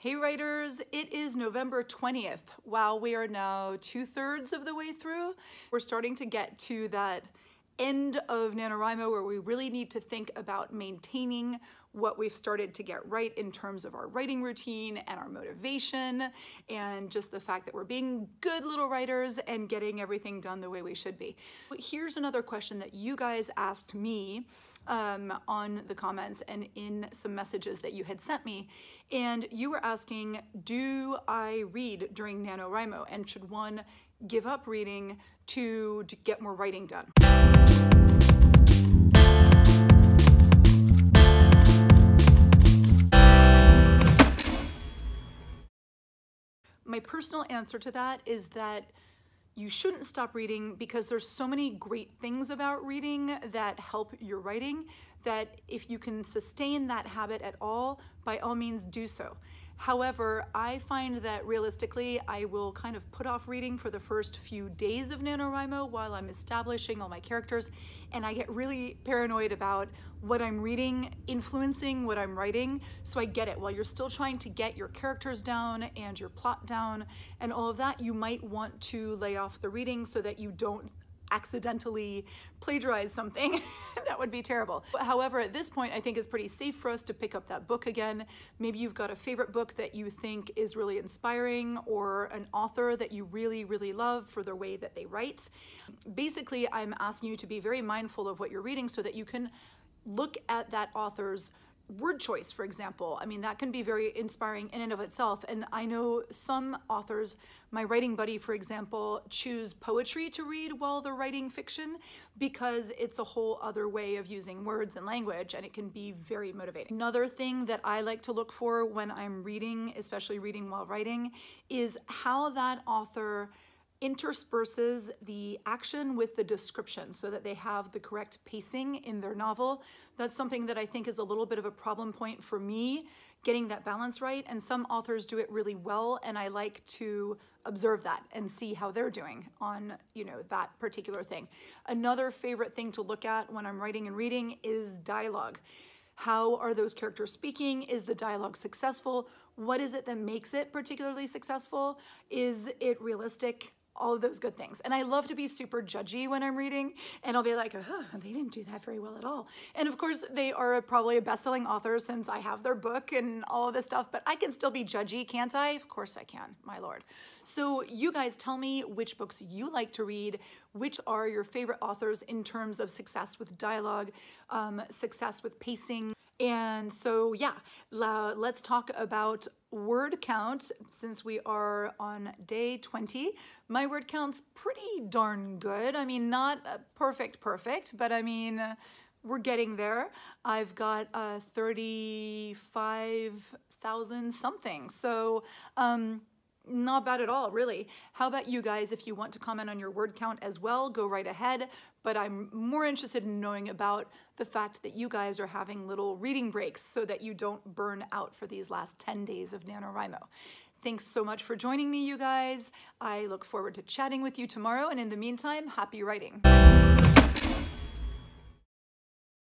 Hey writers, it is November 20th. Wow, we are now 2/3 of the way through. We're starting to get to that end of NaNoWriMo where we really need to think about maintaining what we've started to get right in terms of our writing routine and our motivation and just the fact that we're being good little writers and getting everything done the way we should be. But here's another question that you guys asked me on the comments and in some messages that you had sent me. And you were asking, do I read during NaNoWriMo, and should one give up reading to get more writing done? My personal answer to that is that you shouldn't stop reading because there's so many great things about reading that help your writing that if you can sustain that habit at all, by all means do so. However, I find that realistically, I will kind of put off reading for the first few days of NaNoWriMo while I'm establishing all my characters, and I get really paranoid about what I'm reading influencing what I'm writing. So I get it. While you're still trying to get your characters down and your plot down and all of that, you might want to lay off the reading so that you don't accidentally plagiarize something. That would be terrible. However, at this point, I think it's pretty safe for us to pick up that book again. Maybe you've got a favorite book that you think is really inspiring, or an author that you really, really love for the way that they write. Basically, I'm asking you to be very mindful of what you're reading so that you can look at that author's word choice, for example. I mean, that can be very inspiring in and of itself. And I know some authors, my writing buddy, for example, choose poetry to read while they're writing fiction because it's a whole other way of using words and language, and it can be very motivating. Another thing that I like to look for when I'm reading, especially reading while writing, is how that author intersperses the action with the description so that they have the correct pacing in their novel. That's something that I think is a little bit of a problem point for me, getting that balance right. And some authors do it really well, and I like to observe that and see how they're doing on, that particular thing. Another favorite thing to look at when I'm writing and reading is dialogue. How are those characters speaking? Is the dialogue successful? What is it that makes it particularly successful? Is it realistic? All of those good things. And I love to be super judgy when I'm reading, and I'll be like, oh, they didn't do that very well at all. And of course, they are probably a best-selling author since I have their book and all of this stuff, but I can still be judgy, can't I? Of course I can, my lord. So you guys tell me which books you like to read, which are your favorite authors in terms of success with dialogue, success with pacing. And so, yeah, let's talk about word count. Since we are on day 20, my word count's pretty darn good. I mean, not perfect, but I mean, we're getting there. I've got 35,000 something. So, not bad at all, really. How about you guys? If you want to comment on your word count as well, go right ahead. But I'm more interested in knowing about the fact that you guys are having little reading breaks so that you don't burn out for these last 10 days of NaNoWriMo. Thanks so much for joining me, you guys. I look forward to chatting with you tomorrow. And in the meantime, happy writing.